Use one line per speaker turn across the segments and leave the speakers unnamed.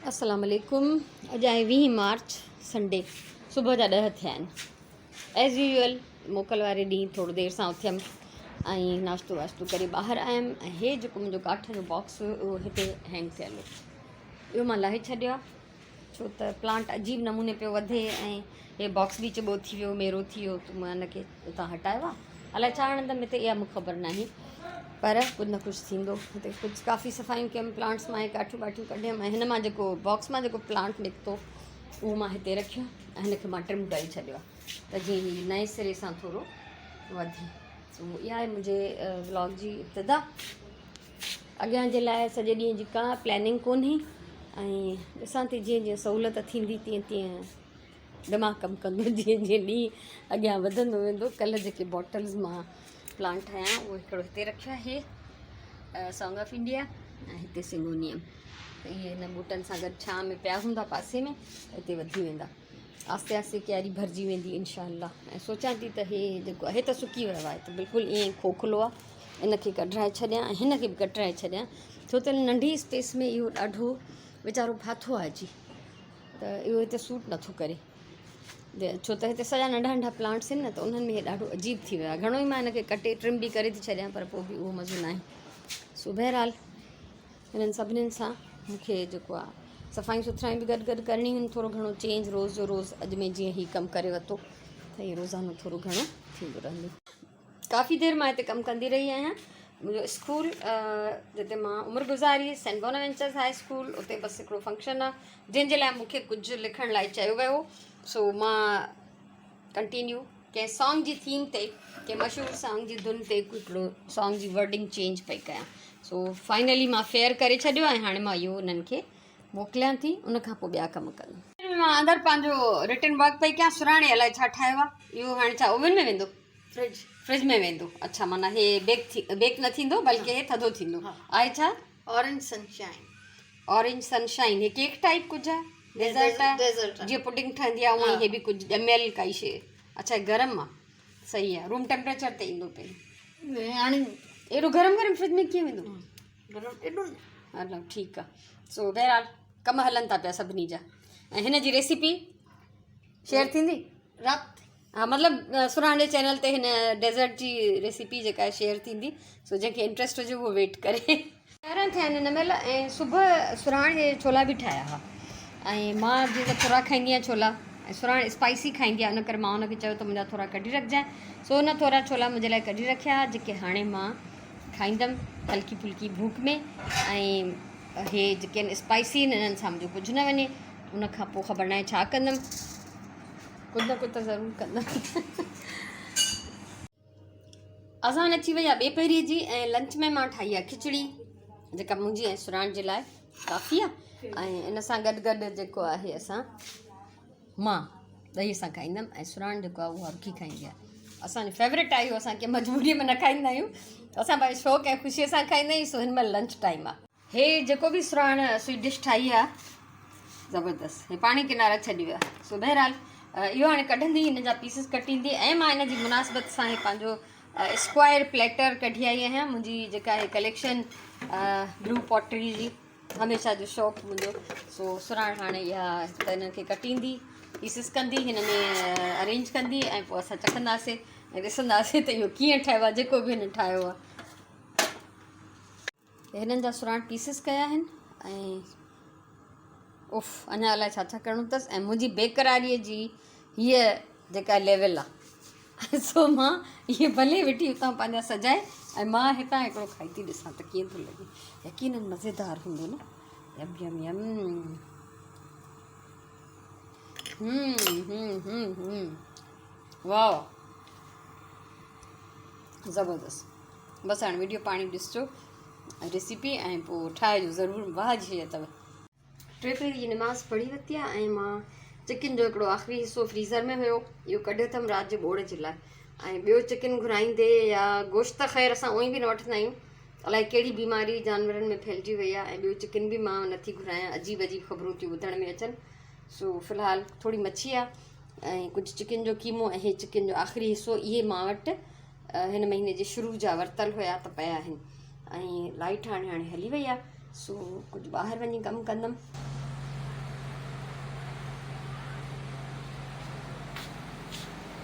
अस्सलाम वालेकुम। अॼु आहे 20 मार्च संडे, सुबुह जा 10 थिया आहिनि। एज़ यूजुअल मोकल वारे ॾींहुं थोरो देरि सां उथियमि ऐं नाश्तो वाश्तो करे ॿाहिरि आयमि ऐं हे जेको मुंहिंजो काठ जो बॉक्स हुयो उहो हिते हैंग थियल हो। इहो मां लाहे छॾियो आहे छो त प्लांट अजीब नमूने पियो वधे ऐं हे बॉक्स बि चॿो थी वियो, मेरो थी वियो, त मां हिनखे उतां हटायो आहे। अलाए छा हणंदमि हिते, इहा मूंखे ख़बर न आहे, पर कुझु न कुझु थींदो। हिते कुझु काफ़ी सफ़ाइयूं कयमि, प्लांट्स मां काठियूं वाठियूं कढियमि ऐं हिन मां जेको बॉक्स मां जेको प्लांट निकितो उहो मां हिते रखियो ऐं हिनखे मां ट्रिम करे छॾियो आहे त जीअं हीउ नए सिरे सां थोरो वधे। सो इहा आहे मुंहिंजे व्लॉग जी इब्तिदा। अॻियां जे लाइ सॼे ॾींहं जी का प्लैनिंग कोन्हे ऐं ॾिसां थी जीअं जीअं सहूलियत थींदी तीअं तीअं दिमाग़ु कमु कंदो, जीअं जीअं ॾींहुं अॻियां वधंदो वेंदो। कल्ह जेके बॉटल्स मां प्लांट ठाहियां उहो हिकिड़ो हिते रखियो आहे, सॉन्ग ऑफ इंडिया, ऐं हिते सिंगोनियम। त इहे हिन ॿूटनि सां गॾु छांव में पिया हूंदा पासे में, हिते वधी वेंदा। आस्ते आस्ते क्यारी भरिजी वेंदी इंशाअल्लाह। ऐं सोचां थी त हे जेको आहे त सुकी वियो आहे, त बिल्कुलु ईअं खोखलो आहे, इनखे कढाए छॾियां ऐं हिनखे बि कढाए छॾियां छो त नंढी स्पेस में इहो ॾाढो वीचारो फाथो आहे अची, त इहो हिते सूट नथो करे छो त हिते सॼा नंढा नंढा प्लांट्स आहिनि न, त उन्हनि में इहे ॾाढो अजीब थी वियो आहे। घणो ई मां हिनखे कटे ट्रिम बि करे थी छॾियां, पर पोइ बि उहो मज़ो न आहे। सो बहरहाल हिननि सभिनीनि सां मूंखे जेको आहे सफ़ाई सुथराई बि गॾु गॾु करणी आहिनि, थोरो घणो चेंज रोज़ जो रोज़। अॼु में जीअं हीउ कमु करे वरितो त इहो रोज़ानो थोरो घणो थींदो रहंदो। काफ़ी देरि मां हिते कमु कंदी रही आहियां। मुंहिंजो स्कूल जिते मां उमिरि गुज़ारी, सेंट बोनावेंचर्स हाई स्कूल, उते बसि हिकिड़ो फंक्शन आहे जंहिंजे लाइ मूंखे कुझु लिखण लाइ चयो वियो। सो मां कंटिन्यू कंहिं सॉन्ग जी थीम ते, कंहिं मशहूरु सॉन्ग जी धुन ते हिकिड़ो सॉन्ग जी वर्डिंग चेंज पई कयां। सो फाइनली मां फेयर करे छॾियो ऐं हाणे मां इहो उन्हनि खे मोकिलियां थी, उनखां पोइ ॿिया कमु कंदमि। मां अंदरि पंहिंजो रिटन वर्क पई कयां, सुराणे अलाए छा ठाहियो आहे। इहो हाणे छा ओवन में वेंदो? फ्रिज में वेंदो। अच्छा, माना हे बेक न थींदो बल्कि हे थधो थींदो। आहे छा? Orange sunshine. ऑरेंज सनशाइन, हे केक टाइप कुझु आहे? डेजर्ट आहे? जीअं पुडिंग ठहंदी आहे उअं ई हे बि कुझु ॼमियल काई शइ। अच्छा, गरम आहे, सही आहे। रूम टेम्परेचर ते ईंदो पहिरियों। हाणे एॾो गरम गरम फ्रिज में कीअं वेंदो? गरम एॾो हलो ठीकु आहे। सो बहरहाल कमु हलनि था पिया सभिनी जा। ऐं हिन जी रेसिपी शेयर थींदी राति? हा, मतिलबु सुराणे चैनल ते हिन डेज़र्ट जी रेसिपी जेका आहे शेयर थींदी। सो जंहिंखे इंट्रस्ट हुजे उहो वेट करे। 11 थिया आहिनि हिन महिल ऐं सुबुह सुराणे छोला बि ठाहिया हुआ। ऐं मां जीअं त थोरा खाईंदी आहियां छोला, ऐं सुराणे स्पाइसी खाईंदी आहे, इन करे मां हुनखे चयो त मुंहिंजा थोरा कढी रखिजांइ। सो हुन थोरा छोला मुंहिंजे लाइ कढी रखिया, जेके हाणे मां खाईंदमि हल्की फुल्की भूख में। ऐं हे जेके आहिनि स्पाइसी आहिनि, इन्हनि सां मुंहिंजो कुझु न वञे। उनखां पोइ ख़बर न आहे छा कंदमि, कुझु न कुझु त ज़रूरु कंदमि। अज़ान अची वई आहे ॿिए पहिरीं जी, ऐं लंच में मां ठाही आहे खिचड़ी, जेका मुंहिंजी ऐं सुराण जे लाइ काफ़ी आहे। ऐं इन सां गॾु गॾु जेको आहे मां ॾहीअ सां खाईंदमि ऐं सुराण जेको आहे उहा रुखी खाईंदी आहे। असांजो फेवरेट आहे इहो, असां कंहिं मजबूरीअ में न खाईंदा आहियूं, असां भाई शौक़ु ऐं ख़ुशीअ सां खाईंदा आहियूं। सो हिन महिल लंच टाइम आहे। हे जेको बि सुराण स्वीट डिश ठाही आहे ज़बरदस्त, हे पाणी किनारा छॾी वियो आहे। सो बहरहाल इहो हाणे कढंदी, हिन जा पीसिस कटींदी, ऐं मां हिन जी मुनासिबत सां पंहिंजो स्क्वायर प्लेटर कढी आई आहियां। मुंहिंजी जेका आहे कलेक्शन ब्लू पॉटरी जी, हमेशह जो शौक़ु मुंहिंजो। सो सुराण हाणे इहा त हिन खे कटींदी, पीसिस कंदी, हिन में अरेंज कंदी, ऐं पोइ असां चखंदासीं ऐं ॾिसंदासीं त इहो कीअं ठहियो आहे जेको बि हिन ठाहियो आहे। हिननि जा सुराण पीसिस कया आहिनि ऐं उफ़ अञा अलाए छा छा करिणो अथसि। ऐं मुंहिंजी बेकरारीअ जी हीअ जेका लेवल आहे, सो मां इहे भले वेठी हुतां पंहिंजा सजाए ऐं मां हितां हिकिड़ो खाई थी ॾिसां त कीअं थो लॻे। यकीननि मज़ेदार हूंदो न? यम यम यम। वाह, ज़बरदस्त। बसि हाणे वीडियो पाणी ॾिसिजो रेसिपी ऐं पोइ ठाहिजो ज़रूरु। वाह जी शइ अथव। टे पहिरीं जी नमाज़ पढ़ी वरिती आहे ऐं मां चिकन जो हिकिड़ो आख़िरी हिसो फ्रीज़र में हुयो, इहो कढियो अथमि राति जो ॿोड़ जे लाइ। ऐं ॿियो चिकन घुराईंदे या गोश्त ख़ैर असां उअं बि न वठंदा आहियूं, अलाए कहिड़ी बीमारी जानवरनि में फैलिजी वई आहे। ऐं ॿियो चिकन बि मां नथी घुरायां, अजीब अजीब ख़बरूं थियूं ॿुधण में अचनि। सो फ़िलहालु थोरी मच्छी आहे ऐं कुझु चिकन जो कीमो, ऐं हे चिकन जो आख़िरी हिसो, इहे मां वटि हिन महीने जे शुरू जा वरितल हुया त पिया आहिनि। ऐं लाइट हाणे हली वई आहे। सो कुझु ॿाहिरि वञी कमु कंदमि।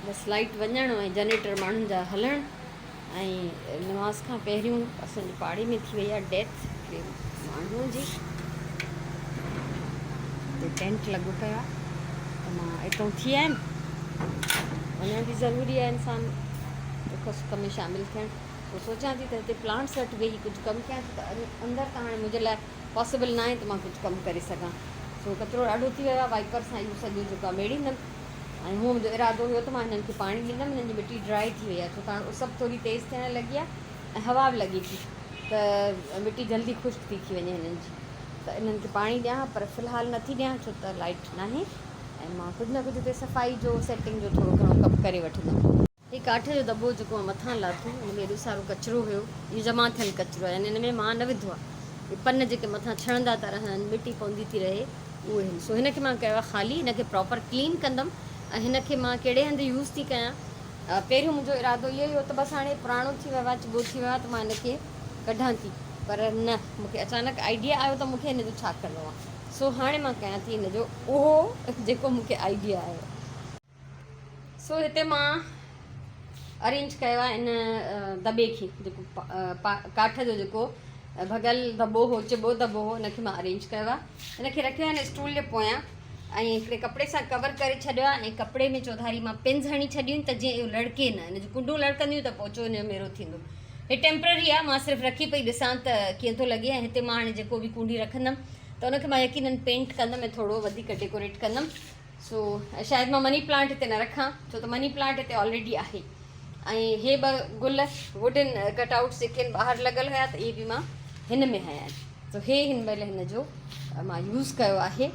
बसि लाइट वञणु ऐं जनरेटर माण्हुनि जा हलणु ऐं नमाज़ खां पहिरियों असांजी पाड़ी में थी वई आहे डेथ माण्हूअ जी। टेंट लॻो पियो आहे त मां हितां थी आयमि। वञण बि ज़रूरी आहे इंसान दुख सुख में शामिलु थियणु। पोइ सोचां थी त हिते प्लांट्स वटि वेही कुझु कमु कयां थी त अंदरि त हाणे मुंहिंजे लाइ पॉसिबल न आहे त मां कुझु कमु करे सघां। सो कचिरो ॾाढो थी वियो आहे, वाइपर सां इहो सॼो जेको आहे मेड़ींदमि ऐं हूअं मुंहिंजो इरादो हुयो त मां हिननि खे पाणी ॾींदमि। हिननि जी मिटी ड्राई थी वई आहे छो त हाणे उस थोरी तेज़ थियणु लॻी आहे ऐं हवा बि लॻी थी त मिटी जल्दी ख़ुश्क थी वञे हिननि जी। त इन्हनि खे पाणी ॾियां पर फ़िलहालु नथी ॾियां छो त लाइट न आहे ऐं मां कुझु न कुझु हिते सफ़ाई जो सेटिंग जो थोरो घणो कमु करे वठंदमि। हीउ काठ जो दॿो जेको आहे मथां लाथो, हुन में एॾो सारो कचिरो हुयो, इहो जमा थियलु कचिरो आहे यानी हिन में मां न विधो आहे। इहे पन जेके मथां छणंदा था रहनि, मिटी पवंदी थी रहे, उहे आहिनि। सो हिन खे मां कयो आहे ख़ाली, हिन खे प्रॉपर क्लीन कंदमि ऐं हिन खे मां कहिड़े हंधि यूज़ थी कयां। पहिरियों मुंहिंजो इरादो इहो ई हो त बसि हाणे पुराणो थी वियो आहे, चिॿो थी वियो आहे त मां हिन खे कढां थी, पर न, मूंखे अचानक आइडिया आयो त मूंखे हिन जो छा करिणो आहे। सो हाणे मां कयां थी हिन जो उहो जेको मूंखे आइडिया आयो। सो हिते मां अरेंज कयो आहे इन दॿे खे, जेको काठ जो जेको भॻल दॿो हो, चिॿो दॿो हो, हिनखे मां अरेंज कयो आहे। हिनखे रखियो आहे हिन स्टूल जे पोयां ऐं हिकिड़े कपिड़े सां कवर करे छॾियो आहे ऐं कपिड़े में चौधारी मां पिन्स हणी छॾियूं त जीअं इहो लड़के न, हिन जो कुंडूं लड़कंदियूं त पोचो हिन जो मेरो थींदो। हीअ टेम्पररी आहे, मां सिर्फ़ु रखी पई ॾिसां त कीअं थो लॻे। ऐं हिते मां हाणे जेको बि कुंडी रखंदमि त उनखे मां यकीनन पेंट कंदमि ऐं थोरो वधीक डेकोरेट कंदमि। सो शायदि मां मनी प्लांट हिते न रखां छो त मनी प्लांट हिते ऑलरेडी आहे ऐं हे ॿ गुल वुडन कटआउट्स जेके आहिनि ॿाहिरि लॻल हुया त इहे बि मां हिन में हया आहिनि। त हे हिन महिल हिन जो मां यूज़ कयो आहे।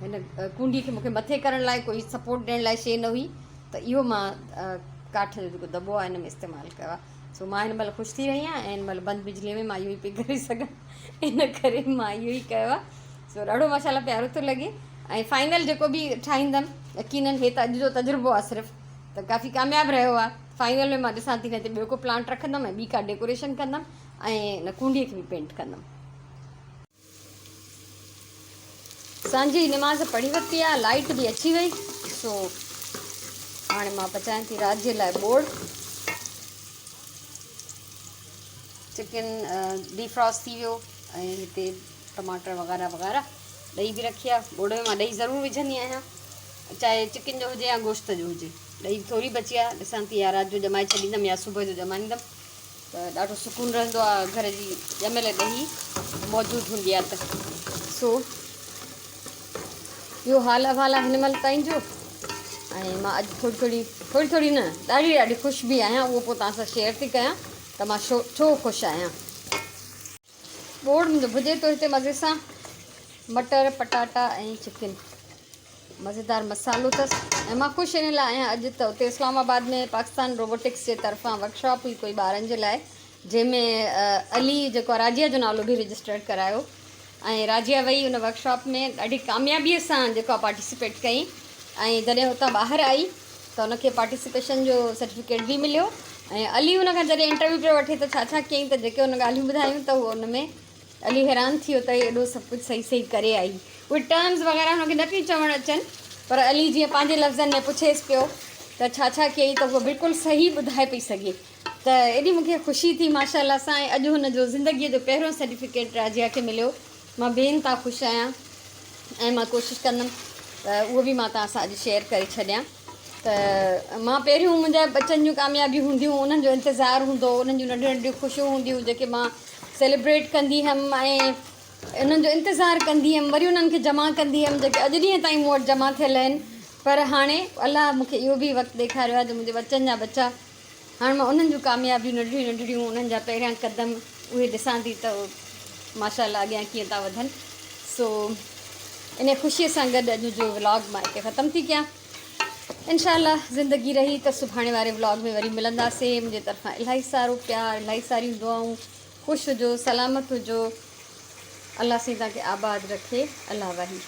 हिन कुंडी खे मूंखे मथे करण लाइ कोई सपोर्ट ॾियण लाइ शइ न हुई त इहो मां काठ जो जेको दॿो आहे हिन में इस्तेमालु कयो आहे। सो मां हिन महिल ख़ुशि थी रही आहियां ऐं हिन महिल बंदि बिजलीअ में मां इहो ई पई करे सघां, इन करे मां इहो ई कयो आहे। सो ॾाढो माशाल्लाह प्यारो थो लॻे ऐं फाइनल जेको बि ठाहींदमि यकीनन हे त अॼु जो तजुर्बो आहे सिर्फ़ु, त काफ़ी कामयाबु रहियो आहे। फाइनल में मां ॾिसां थी हिन ते ॿियो को प्लांट रखंदमि ऐं ॿी का डेकोरेशन कंदमि ऐं हिन कुंडीअ खे बि पेंट कंदमि। सांझी नमाज़ पढ़ी वरिती आहे, लाइट बि अची वई। सो हाणे मां पचायां थी राति जे लाइ बोड़। चिकन डीफ्रॉस्ट थी वियो ऐं हिते टमाटर वग़ैरह वग़ैरह, ॾही बि रखी आहे। बोड़ में मां ॾही ज़रूरु विझंदी आहियां, चाहे चिकन जो हुजे या गोश्त जो हुजे। ॾही थोरी बची आहे, ॾिसां थी या राति जो ॼमाए छॾींदमि या सुबुह जो ॼमाईंदमि त ॾाढो सुकूनु रहंदो आहे घर जी ॼमियल ॾही मौजूदु हूंदी आहे त। सो इहो हाल अहिवाल आहे हिन महिल ताईं जो ऐं मां अॼु थोरी न ॾाढी ख़ुशि बि आहियां। उहो पोइ तव्हां सां शेयर थी कयां त मां छो ख़ुशि आहियां। बोड़ मुंहिंजो भुॼे थो हिते मज़े सां, मटर पटाटा ऐं चिकन, मज़ेदार मसालो अथसि। ऐं मां ख़ुशि इन लाइ आहियां अॼु त उते इस्लामाबाद में पाकिस्तान रोबोटिक्स जे तरफ़ां वर्कशॉप हुई कोई ॿारनि जे लाइ, जंहिंमें अली जेको आहे राजिया जो नालो बि रजिस्टर्ड करायो ऐं राजिया वई उन वर्कशॉप में ॾाढी कामयाबीअ सां जेको आहे पार्टिसिपेट कई ऐं जॾहिं हुतां ॿाहिरि आई त हुनखे पार्टिसिपेशन जो सर्टिफिकेट बि मिलियो। ऐं अली हुन खां जॾहिं इंटरव्यू पियो वठे त छा कयईं त जेके हुन ॻाल्हियूं ॿुधायूं त उहो हुन में अली हैरान थी वियो त एॾो सभु कुझु सही करे आई। उहे टर्म्स वग़ैरह हुनखे न पियूं चवणु अचनि, पर अली जीअं पंहिंजे लफ़्ज़नि में पुछेसि पियो त छा कयई त उहो बिल्कुलु सही ॿुधाए पई सघे। त एॾी मूंखे ख़ुशी थी माशाल्लाह सां। ऐं अॼु हुनजो ज़िंदगीअ जो पहिरियों सर्टिफिकेट राजिया खे मिलियो। मां बेनता ख़ुशि आहियां ऐं मां कोशिशि कंदमि त उहो बि मां तव्हां सां अॼु शेयर करे छॾियां। त मां पहिरियों मुंहिंजा बचनि जूं कामयाबियूं हूंदियूं, उन्हनि जो इंतज़ारु हूंदो, उन्हनि जूं नंढियूं नंढियूं ख़ुशियूं हूंदियूं जेके मां सेलिब्रेट कंदी हुअमि ऐं उन्हनि जो इंतज़ारु कंदी हुअमि, वरी उन्हनि खे जमा कंदी हुअमि जेके अॼु ॾींहं ताईं मूं वटि जमा थियल आहिनि। पर हाणे अलाह मूंखे इहो बि वक़्तु ॾेखारियो आहे जो मुंहिंजे बचनि जा बच्चा, हाणे मां उन्हनि जूं कामयाबियूं नंढियूं उन्हनि जा पहिरियां क़दम उहे ॾिसां थी त माशाल्लाह अॻियां कीअं था वधनि। सो इन ख़ुशीअ सां गॾु अॼु जो व्लॉग मां हिते ख़तमु थी कयां। इंशाअल्लाह ज़िंदगी रही त सुभाणे वारे व्लॉग में वरी मिलंदासीं। मुंहिंजे तरफ़ां इलाही सारो प्यार, इलाही सारियूं दुआऊं। ख़ुशि हुजो, सलामत हुजो, अल्लाह साईं तव्हांखे आबाद रखे। अल्लाह वाही।